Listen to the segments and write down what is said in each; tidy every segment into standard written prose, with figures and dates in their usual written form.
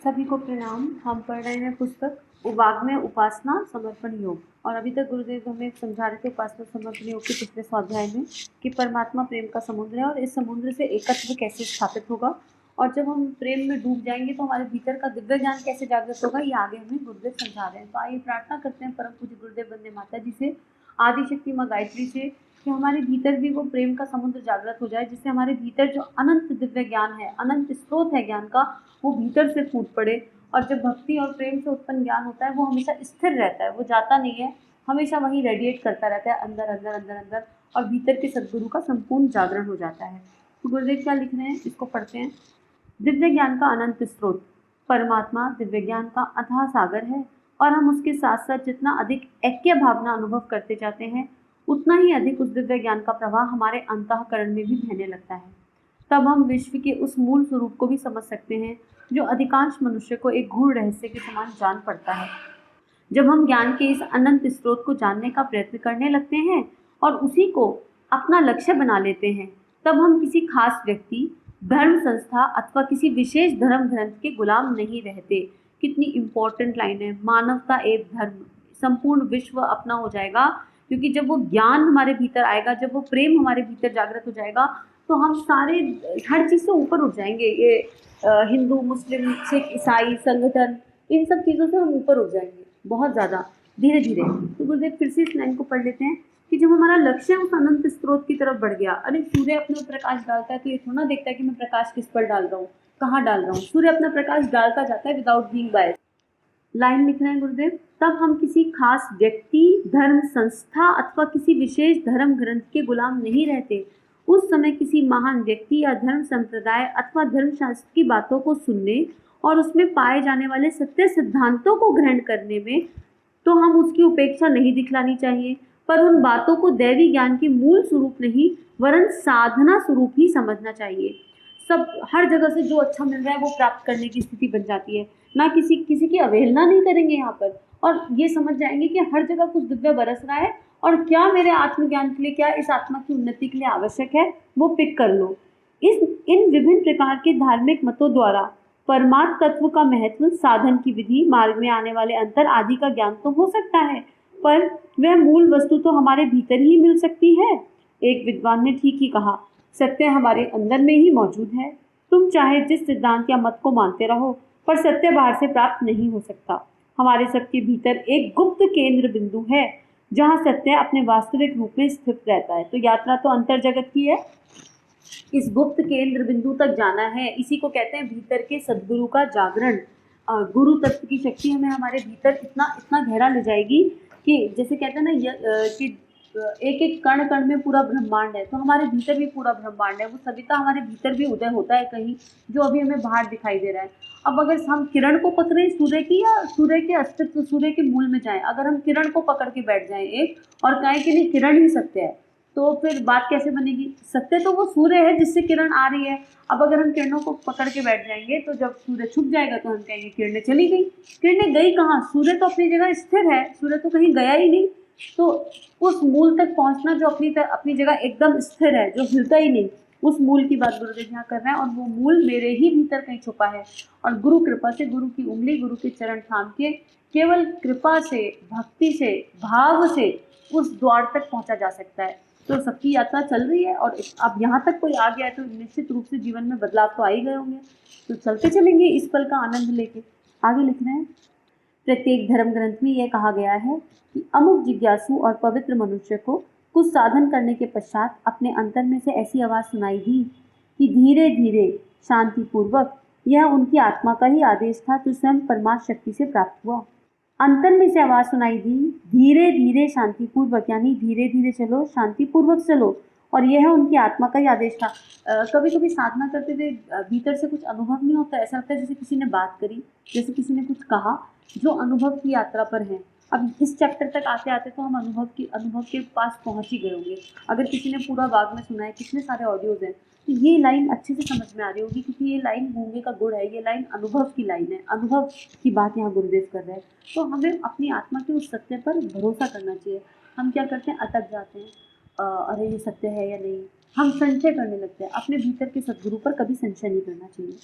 सभी को प्रणाम। हम पढ़ रहे हैं पुस्तक वाग्मय उपासना समर्पण योग, और अभी तक गुरुदेव हमें समझा रहे थे उपासना समर्पण योग के पिछले स्वाध्याय में कि परमात्मा प्रेम का समुद्र है और इस समुद्र से एकत्व कैसे स्थापित होगा, और जब हम प्रेम में डूब जाएंगे तो हमारे भीतर का दिव्य ज्ञान कैसे जागृत होगा, ये आगे हमें गुरुदेव समझा रहे हैं। तो आइए प्रार्थना करते हैं परम पूज्य गुरुदेव वंदे माता जी से, आदिशक्ति माँ गायत्री से, कि हमारे भीतर भी वो प्रेम का समुद्र जागृत हो जाए, जिससे हमारे भीतर जो अनंत दिव्य ज्ञान है, अनंत स्रोत है ज्ञान का, वो भीतर से फूट पड़े। और जब भक्ति और प्रेम से उत्पन्न ज्ञान होता है वो हमेशा स्थिर रहता है, वो जाता नहीं है, हमेशा वहीं रेडिएट करता रहता है अंदर अंदर अंदर अंदर, और भीतर के सद्गुरु का संपूर्ण जागरण हो जाता है। तो गुरुदेव क्या लिख रहे हैं, इसको पढ़ते हैं। दिव्य ज्ञान का अनंत स्रोत परमात्मा दिव्य ज्ञान का अथाह सागर है, और हम उसके साथ साथ जितना अधिक ऐक्य भावना अनुभव करते जाते हैं, उतना ही अधिक उस दिव्य ज्ञान का प्रवाह हमारे अंतःकरण में भी बहने लगता है। तब हम विश्व के उस मूल स्वरूप को भी समझ सकते हैं, जो अधिकांश मनुष्य को एक गूढ़ रहस्य के समान जान पड़ता है। जब हम ज्ञान के इस अनंत स्रोत को जानने का प्रयत्न करने लगते हैं और उसी को अपना लक्ष्य बना लेते हैं, तब हम किसी खास व्यक्ति, धर्म संस्था अथवा किसी विशेष धर्म ग्रंथ के गुलाम नहीं रहते। कितनी इम्पोर्टेंट लाइन है, मानवता एक धर्म, संपूर्ण विश्व अपना हो जाएगा, क्योंकि जब वो ज्ञान हमारे भीतर आएगा, जब वो प्रेम हमारे भीतर जागृत हो जाएगा, तो हम सारे हर चीज़ से ऊपर उठ जाएंगे। ये हिंदू, मुस्लिम, सिख, ईसाई संगठन, इन सब चीज़ों से हम ऊपर उठ जाएंगे बहुत ज़्यादा धीरे धीरे। तो गुरुदेव फिर से इस लाइन को पढ़ लेते हैं कि जब हमारा लक्ष्य उस अनंत स्रोत की तरफ बढ़ गया, अरे सूर्य अपना प्रकाश डालता है तो ये थोड़ा देखता है कि मैं प्रकाश किस पर डाल रहा हूँ, कहाँ डाल रहा हूँ। सूर्य अपना प्रकाश डालता जाता है विदाउट बीइंग बायस्ड। लाइन लिख रहे हैं गुरुदेव, तब हम किसी खास व्यक्ति, धर्म संस्था अथवा किसी विशेष धर्म ग्रंथ के गुलाम नहीं रहते। उस समय किसी महान व्यक्ति या धर्म संप्रदाय अथवा धर्मशास्त्र की बातों को सुनने और उसमें पाए जाने वाले सत्य सिद्धांतों को ग्रहण करने में तो हम उसकी उपेक्षा नहीं दिखलानी चाहिए, पर उन बातों को दैवी ज्ञान के मूल स्वरूप नहीं वरन साधना स्वरूप ही समझना चाहिए। सब हर जगह से जो अच्छा मिल रहा है वो प्राप्त करने की स्थिति बन जाती है, ना किसी किसी की अवहेलना नहीं करेंगे यहाँ पर, और ये समझ जाएंगे कि हर जगह कुछ दिव्य बरस रहा है और क्या मेरे आत्मज्ञान के लिए, क्या इस आत्मा की उन्नति के लिए आवश्यक है, वो पिक कर लो। इन विभिन्न प्रकार के धार्मिक मतों द्वारा परमात्म तत्व का महत्व, साधन की विधि, मार्ग में आने वाले अंतर आदि का ज्ञान तो हो सकता है, पर वह मूल वस्तु तो हमारे भीतर ही मिल सकती है। एक विद्वान ने ठीक ही कहा, सत्य हमारे अंदर में ही मौजूद है। तुम चाहे जिस सिद्धांत या मत को मानते रहो, पर सत्य बाहर से प्राप्त नहीं हो सकता। हमारे सबके भीतर एक गुप्त केंद्र बिंदु है, जहाँ सत्य अपने वास्तविक रूप में स्थित रहता है। तो यात्रा तो अंतर जगत की है, इस गुप्त केंद्र बिंदु तक जाना है। इसी को कहते हैं भीतर के सद्गुरु का जागरण। गुरु तत्व की शक्ति हमें हमारे भीतर इतना इतना गहरा ले जाएगी कि जैसे कहते हैं ना कि एक एक कण कण में पूरा ब्रह्मांड है, तो हमारे भीतर भी पूरा ब्रह्मांड है। वो सविता हमारे भीतर भी उदय होता है कहीं, जो अभी हमें बाहर दिखाई दे रहा है। अब अगर हम किरण को पकड़े सूर्य की, या सूर्य के अस्तित्व, सूर्य के मूल में जाएं, अगर हम किरण को पकड़ के बैठ जाएं एक और कहें कि नहीं किरण ही सत्य है, तो फिर बात कैसे बनेगी। सत्य तो वो सूर्य है जिससे किरण आ रही है। अब अगर हम किरणों को पकड़ के बैठ जाएंगे तो जब सूर्य छुप जाएगा तो हम कहेंगे किरणें चली गई। किरणें गई कहाँ, सूर्य तो अपनी जगह स्थिर है, सूर्य तो कहीं गया ही नहीं। तो उस मूल तक पहुंचना जो अपनी जगह एकदम स्थिर है, जो हिलता ही नहीं, उस मूल की बात गुरुदेव यहाँ कर रहे हैं। और वो मूल मेरे ही भीतर कहीं छुपा है, और गुरु कृपा से, गुरु की उंगली, गुरु के चरण थाम के केवल कृपा से, भक्ति से, भाव से उस द्वार तक पहुंचा जा सकता है। तो सबकी यात्रा चल रही है, और अब यहाँ तक कोई आ गया है तो निश्चित रूप से जीवन में बदलाव तो आ ही गए होंगे। तो चलते चलेंगे इस पल का आनंद लेके। आगे लिख रहे हैं, प्रत्येक धर्म ग्रंथ में यह कहा गया है कि अमुक जिज्ञासु और पवित्र मनुष्य को कुछ साधन करने के पश्चात अपने अंतर में से ऐसी आवाज़ सुनाई दी कि धीरे धीरे शांतिपूर्वक, यह उनकी आत्मा का ही आदेश था जो स्वयं परमात्म शक्ति से प्राप्त हुआ। अंतर में से आवाज़ सुनाई दी, धीरे धीरे शांतिपूर्वक, यानी धीरे धीरे चलो, शांतिपूर्वक चलो, और यह उनकी आत्मा का ही आदेश था। कभी कभी साधना करते हुए भीतर से कुछ अनुभव नहीं होता, ऐसा लगता है जैसे किसी ने बात करी, जैसे किसी ने कुछ कहा, जो अनुभव की यात्रा पर है। अब इस चैप्टर तक आते आते तो हम अनुभव के पास पहुंच ही गए होंगे। अगर किसी ने पूरा बाग में सुना है, कितने सारे ऑडियोज हैं, तो ये लाइन अच्छे से समझ में आ रही होगी, क्योंकि ये लाइन गूंगे का गुड़ है, ये लाइन अनुभव की लाइन है, अनुभव की बात यहाँ गुरुदेव कर रहे हैं। तो हमें अपनी आत्मा के उस सत्य पर भरोसा करना चाहिए। हम क्या करते हैं, अटक जाते हैं, अरे ये सत्य है या नहीं, हम संशय करने लगते हैं। अपने भीतर के सद्गुरु पर कभी संशय नहीं करना चाहिए।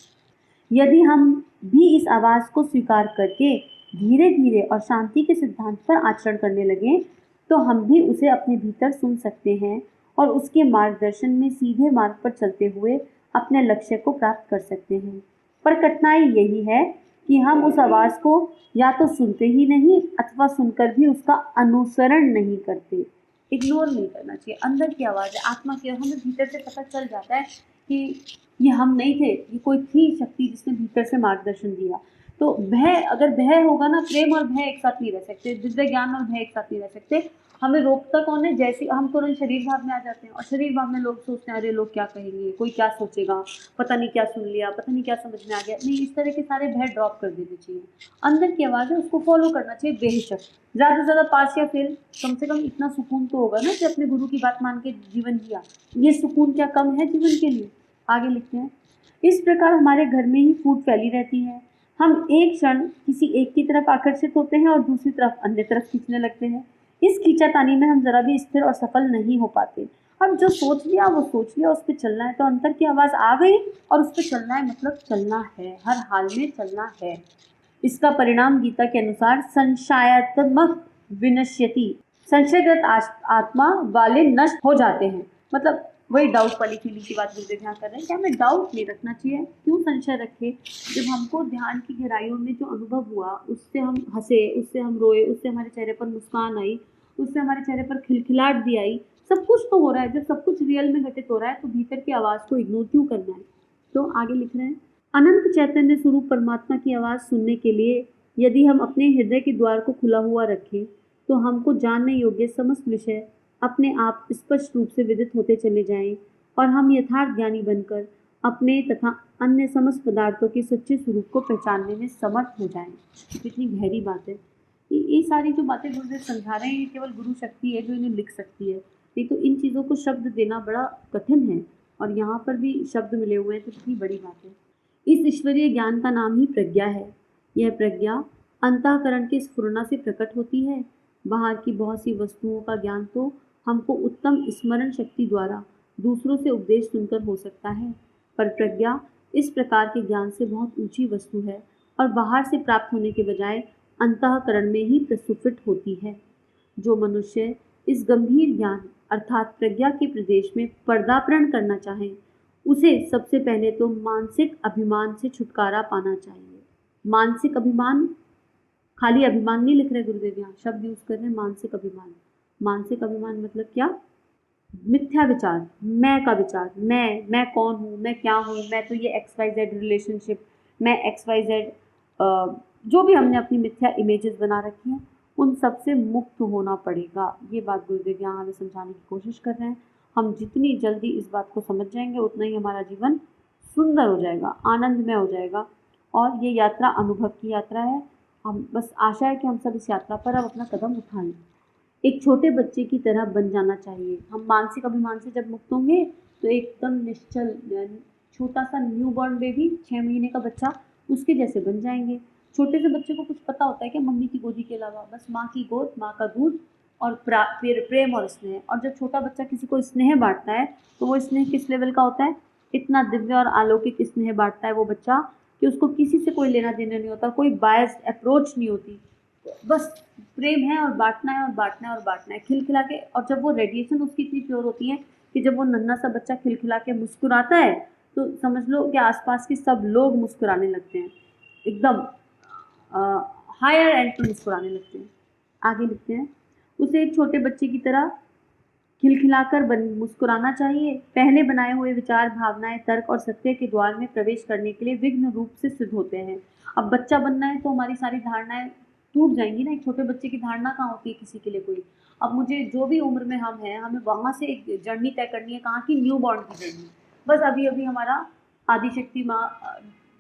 यदि हम भी इस आवाज़ को स्वीकार करके धीरे धीरे और शांति के सिद्धांत पर आचरण करने लगें तो हम भी उसे अपने भीतर सुन सकते हैं और उसके मार्गदर्शन में सीधे मार्ग पर चलते हुए अपने लक्ष्य को प्राप्त कर सकते हैं। पर कठिनाई यही है कि हम उस आवाज़ को या तो सुनते ही नहीं अथवा सुनकर भी उसका अनुसरण नहीं करते। इग्नोर नहीं करना चाहिए। अंदर की आवाज़ है, आत्मा की, हमें भीतर से पता चल जाता है कि ये हम नहीं थे, ये कोई थी शक्ति जिसने भीतर से मार्गदर्शन दिया। तो भय, अगर भय होगा ना, प्रेम और भय एक साथ नहीं रह सकते, दिव्य ज्ञान और भय एक साथ नहीं रह सकते। हमें रोकता कौन है? जैसे हम तुरंत शरीर भाव में आ जाते हैं और शरीर भाव में लोग सोचते हैं अरे लोग क्या कहेंगे, कोई क्या सोचेगा, पता नहीं क्या सुन लिया, पता नहीं क्या समझ में आ गया। नहीं, इस तरह के सारे भय ड्रॉप कर देने चाहिए। अंदर की आवाज़ है, उसको फॉलो करना चाहिए बेहिचक। ज़्यादा से ज़्यादा पास या फेल, कम से कम इतना सुकून तो होगा ना कि अपने गुरु की बात मान के जीवन जिया। ये सुकून क्या कम है जीवन के लिए? आगे लिखते हैं, इस प्रकार हमारे घर में ही फूट फैली रहती है। हम एक क्षण किसी एक की तरफ आकर्षित होते हैं और दूसरी तरफ अन्य तरफ खींचने लगते हैं। इस खींचातानी में हम जरा भी स्थिर और सफल नहीं हो पाते। अब जो सोच लिया वो सोच लिया, उस पर चलना है। तो अंतर की आवाज़ आ गई और उस पर चलना है, मतलब चलना है, हर हाल में चलना है। इसका परिणाम गीता के अनुसार संशयात्मक विनश्यति, संशयग्रस्त आत्मा वाले नष्ट हो जाते हैं। मतलब वही डाउट वाली फीलिंग की बात गुरुदेव यहाँ कर रहे हैं कि हमें डाउट नहीं रखना चाहिए। क्यों संशय रखे? जब हमको ध्यान की गहराइयों में जो अनुभव हुआ, उससे हम हंसे, उससे हम रोए, उससे हमारे चेहरे पर मुस्कान आई, उससे हमारे चेहरे पर खिलखिलाहट भी आई, सब कुछ तो हो रहा है। जब सब कुछ रियल में घटित हो रहा है तो भीतर की आवाज़ को इग्नोर क्यों करना है? तो आगे लिख रहे हैं, अनंत चैतन्य स्वरूप परमात्मा की आवाज़ सुनने के लिए यदि हम अपने हृदय के द्वार को खुला हुआ रखें तो हमको जानने योग्य समस्त विषय अपने आप स्पष्ट रूप से विदित होते चले जाएं और हम यथार्थ ज्ञानी बनकर अपने तथा अन्य समस्त पदार्थों के सच्चे स्वरूप को पहचानने में समर्थ हो जाएं। कितनी गहरी बात है। ये सारी जो बातें गुरुदेव समझा रहे हैं, ये केवल गुरु शक्ति है जो इन्हें लिख सकती है। नहीं तो इन चीज़ों को शब्द देना बड़ा कठिन है, और यहाँ पर भी शब्द मिले हुए हैं तो कितनी बड़ी बात है। इस ईश्वरीय ज्ञान का नाम ही प्रज्ञा है। यह प्रज्ञा अंतःकरण के स्फुरना से प्रकट होती है। बाहर की बहुत सी वस्तुओं का ज्ञान तो हमको उत्तम स्मरण शक्ति द्वारा दूसरों से उपदेश सुनकर हो सकता है, पर प्रज्ञा इस प्रकार के ज्ञान से बहुत ऊंची वस्तु है और बाहर से प्राप्त होने के बजाय अंतःकरण में ही प्रस्फुटित होती है। जो मनुष्य इस गंभीर ज्ञान अर्थात प्रज्ञा के प्रदेश में पर्दापरण करना चाहे, उसे सबसे पहले तो मानसिक अभिमान से छुटकारा पाना चाहिए। मानसिक अभिमान, खाली अभिमान नहीं लिख रहे गुरुदेव, यहाँ शब्द यूज कर रहे हैं मानसिक अभिमान। मानसिक अभिमान मतलब क्या? मिथ्या विचार, मैं का विचार, मैं कौन हूँ, मैं क्या हूँ, मैं तो ये XYZ रिलेशनशिप, मैं XYZ, जो भी हमने अपनी मिथ्या इमेजेस बना रखी हैं, उन सब से मुक्त होना पड़ेगा। ये बात गुरुदेव यहाँ हमें समझाने की कोशिश कर रहे हैं। हम जितनी जल्दी इस बात को समझ जाएंगे उतना ही हमारा जीवन सुंदर हो जाएगा, आनंदमय हो जाएगा। और ये यात्रा अनुभव की यात्रा है। हम बस आशा है कि हम सब इस यात्रा पर अब अपना कदम उठाएं। एक छोटे बच्चे की तरह बन जाना चाहिए। हम मानसिक अभिमान से जब मुक्त होंगे तो एकदम निश्चल, छोटा सा न्यू बॉर्न बेबी, 6 महीने का बच्चा, उसके जैसे बन जाएंगे। छोटे से बच्चे को कुछ पता होता है कि मम्मी की गोदी के अलावा? बस माँ की गोद, माँ का दूध और फिर प्रेम और स्नेह। और जब छोटा बच्चा किसी को स्नेह बांटता है तो वो स्नेह किस लेवल का होता है? इतना दिव्य और अलौकिक स्नेह बांटता है वो बच्चा कि उसको किसी से कोई लेना देना नहीं होता, कोई बायस्ड अप्रोच नहीं होती, बस प्रेम है और बांटना है और बांटना है और बांटना है, खिलखिला के। और जब वो रेडिएशन उसकी इतनी प्योर होती है कि जब वो नन्हा सा बच्चा खिलखिला के मुस्कुराता है तो समझ लो कि आसपास के सब लोग मुस्कुराने लगते हैं, एकदम हायर एंड पे मुस्कुराने लगते हैं। आगे लिखते हैं, उसे एक छोटे बच्चे की तरह खिलखिलाकर मुस्कुराना चाहिए। पहले बनाए हुए विचार, भावनाएं, तर्क और सत्य के द्वार में प्रवेश करने के लिए विघ्न रूप से सिद्ध होते हैं। अब बच्चा बनना है तो हमारी सारी धारणाएं टूट जाएंगी ना। एक छोटे बच्चे की धारणा कहाँ होती है किसी के लिए कोई? अब मुझे जो भी उम्र में हम हैं, हमें वहाँ से एक जर्नी तय करनी है। कहाँ की? न्यू बॉर्न की जर्नी। बस अभी अभी हमारा आदिशक्ति माँ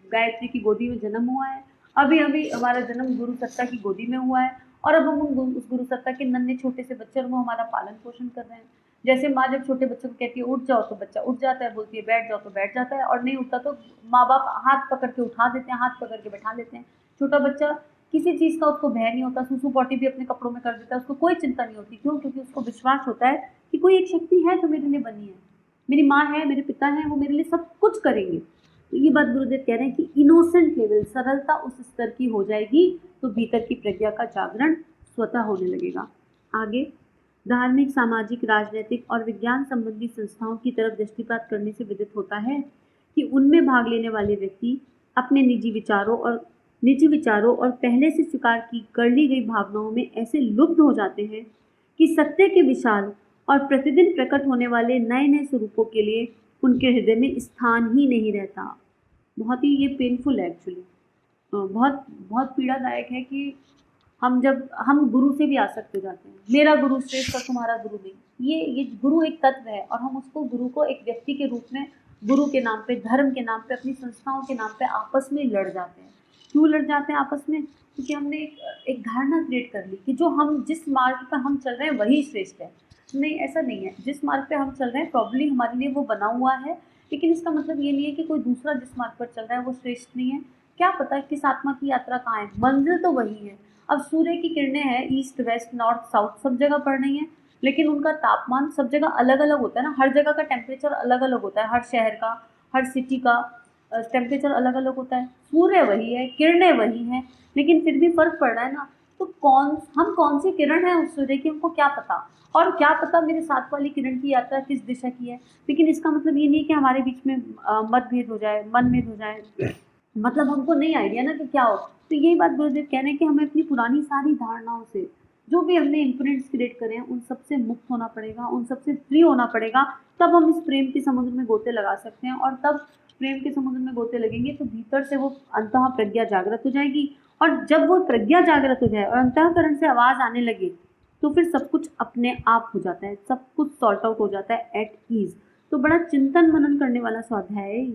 गायत्री की गोदी में जन्म हुआ है, अभी अभी हमारा जन्म गुरु सत्ता की गोदी में हुआ है, और अब हम उस गुरु सत्ता के नन्हे छोटे से बच्चे और वो हमारा पालन पोषण कर रहे हैं। जैसे माँ जब छोटे बच्चों को कहती है उठ जाओ तो बच्चा उठ जाता है, बोलती है बैठ जाओ तो बैठ जाता है, और नहीं उठता तो माँ बाप हाथ पकड़ के उठा देते हैं, हाथ पकड़ के बैठा देते हैं। छोटा बच्चा, किसी चीज़ का उसको भय नहीं होता, सूसू पॉटी भी अपने कपड़ों में कर देता है, उसको कोई चिंता नहीं होती। क्यों? क्योंकि उसको विश्वास होता है कि कोई एक शक्ति है जो मेरे लिए बनी है, मेरी माँ है, मेरे पिता हैं, वो मेरे लिए सब कुछ करेंगे। तो ये बात गुरुदेव कह रहे हैं कि इनोसेंट लेवल, सरलता उस स्तर की हो जाएगी तो भीतर की प्रज्ञा का जागरण स्वतः होने लगेगा। आगे, धार्मिक, सामाजिक, राजनीतिक और विज्ञान संबंधी संस्थाओं की तरफ दृष्टिपात करने से विदित होता है कि उनमें भाग लेने वाले व्यक्ति अपने निजी विचारों और पहले से स्वीकार की कर ली गई भावनाओं में ऐसे लुप्त हो जाते हैं कि सत्य के विशाल और प्रतिदिन प्रकट होने वाले नए नए स्वरूपों के लिए उनके हृदय में स्थान ही नहीं रहता। बहुत ही ये पेनफुल है एक्चुअली, बहुत बहुत पीड़ादायक है कि हम गुरु से भी आसक्त हो जाते हैं। मेरा गुरु श्रेष्ठ और तुम्हारा गुरु नहीं। ये गुरु एक तत्व है और हम उसको, गुरु को एक व्यक्ति के रूप में गुरु के नाम पे, धर्म के नाम पे, अपनी संस्थाओं के नाम पे आपस में लड़ जाते हैं। क्यों लड़ जाते हैं आपस में? क्योंकि हमने एक धारणा क्रिएट कर ली कि जो हम जिस मार्ग पर हम चल रहे हैं वही श्रेष्ठ है। नहीं, ऐसा नहीं है। जिस मार्ग पे हम चल रहे हैं प्रॉब्ली हमारे लिए वो बना हुआ है, लेकिन इसका मतलब ये नहीं है कि कोई दूसरा जिस मार्ग पर चल रहा है वो श्रेष्ठ नहीं है। क्या पता किस आत्मा की यात्रा कहाँ है, मंजिल तो वही है। अब सूर्य की किरणें हैं ईस्ट, वेस्ट, नॉर्थ, साउथ सब जगह पड़ रही हैं, लेकिन उनका तापमान सब जगह अलग अलग होता है ना। हर जगह का टेम्परेचर अलग अलग होता है, हर शहर का, हर सिटी का टेम्परेचर अलग अलग होता है। सूर्य वही है, किरणें वही हैं, लेकिन फिर भी फर्क पड़ रहा है ना। तो हम कौन सी किरण है उस सूर्य की, हमको क्या पता। और क्या पता मेरे साथ वाली किरण की यात्रा किस दिशा की है। लेकिन इसका मतलब ये नहीं है कि हमारे बीच में मतभेद हो जाए, मनभेद हो जाए, मतलब हमको नहीं आइडिया ना कि क्या हो। तो यही बात गुरुदेव कह रहे हैं कि हमें अपनी पुरानी सारी धारणाओं से, जो भी हमने इम्प्रिंट्स क्रिएट करे हैं, उन सबसे मुक्त होना पड़ेगा, उन सबसे फ्री होना पड़ेगा। तब हम इस प्रेम के समुद्र में गोते लगा सकते हैं। और तब प्रेम के समुद्र में गोते लगेंगे तो भीतर से वो अंतः प्रज्ञा जागृत हो जाएगी। और जब वो प्रज्ञा जागृत हो जाए और अंतःकरण से आवाज़ आने लगे तो फिर सब कुछ अपने आप हो जाता है, सब कुछ सॉर्ट आउट हो जाता है एट ईज। तो बड़ा चिंतन मनन करने वाला स्वाध्याय है।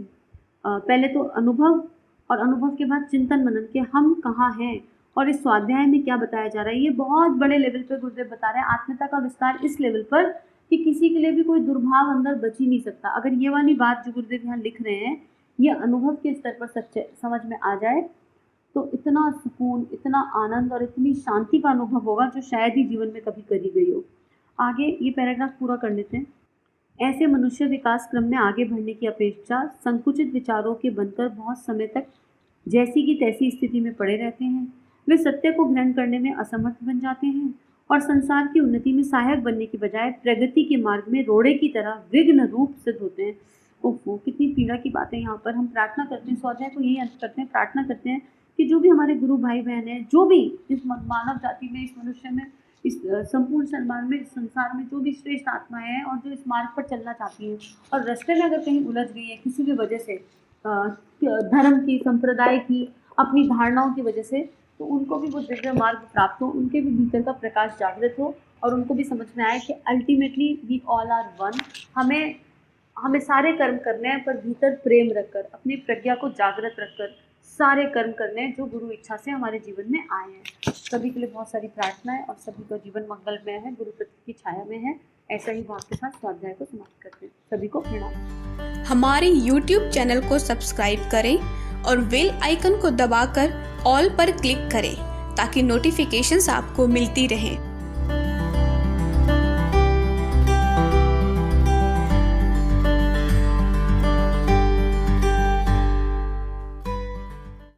पहले तो अनुभव, और अनुभव के बाद चिंतन मनन के हम कहाँ हैं और इस स्वाध्याय में क्या बताया जा रहा है। ये बहुत बड़े लेवल पर गुरुदेव बता रहे हैं, आत्मीयता का विस्तार इस लेवल पर कि किसी के लिए भी कोई दुर्भाव अंदर बच ही नहीं सकता। अगर ये वाली बात जो गुरुदेव यहाँ लिख रहे हैं ये अनुभव के स्तर पर सच्चे समझ में आ जाए तो इतना सुकून, इतना आनंद और इतनी शांति का अनुभव होगा जो शायद ही जीवन में कभी करी गई हो। आगे ये पैराग्राफ पूरा कर लेते हैं। ऐसे मनुष्य विकास क्रम में आगे बढ़ने की अपेक्षा संकुचित विचारों के बनकर बहुत समय तक जैसी की तैसी स्थिति में पड़े रहते हैं। वे सत्य को ग्रहण करने में असमर्थ बन जाते हैं और संसार की उन्नति में सहायक बनने की बजाय प्रगति के मार्ग में रोड़े की तरह विघ्न रूप सिद्ध होते हैं। ओहो, कितनी पीड़ा की बात है यहाँ पर। हम प्रार्थना करते हैं, स्वाध्याय को यही अंत करते हैं, प्रार्थना करते हैं कि जो भी हमारे गुरु भाई बहन हैं, जो भी इस मानव जाति में, इस मनुष्य में, इस संपूर्ण संसार में, संसार में जो भी श्रेष्ठ आत्माएं हैं और जो इस मार्ग पर चलना चाहती हैं और रास्ते में अगर कहीं उलझ गई है किसी भी वजह से, धर्म की, संप्रदाय की, अपनी धारणाओं की वजह से, तो उनको भी वो दिव्य मार्ग प्राप्त हो, उनके भी भीतर का प्रकाश जागृत हो और उनको भी समझ में आए कि ultimately we all are one. हमें सारे कर्म करने हैं पर भीतर प्रेम रखकर, अपनी प्रज्ञा को जागृत रखकर सारे कर्म करने हैं जो गुरु इच्छा से हमारे जीवन में आए हैं। सभी के लिए बहुत सारी प्रार्थनाएं और सभी का जीवन मंगलमय है, गुरु तत्व की छाया में है। ऐसा ही भाव के साथ स्वाध्याय को समाप्त करते हैं। सभी को प्रणाम। हमारे YouTube चैनल को सब्सक्राइब करें और बेल आइकन को दबाकर ऑल पर क्लिक करें ताकि नोटिफिकेशंस आपको मिलती रहें।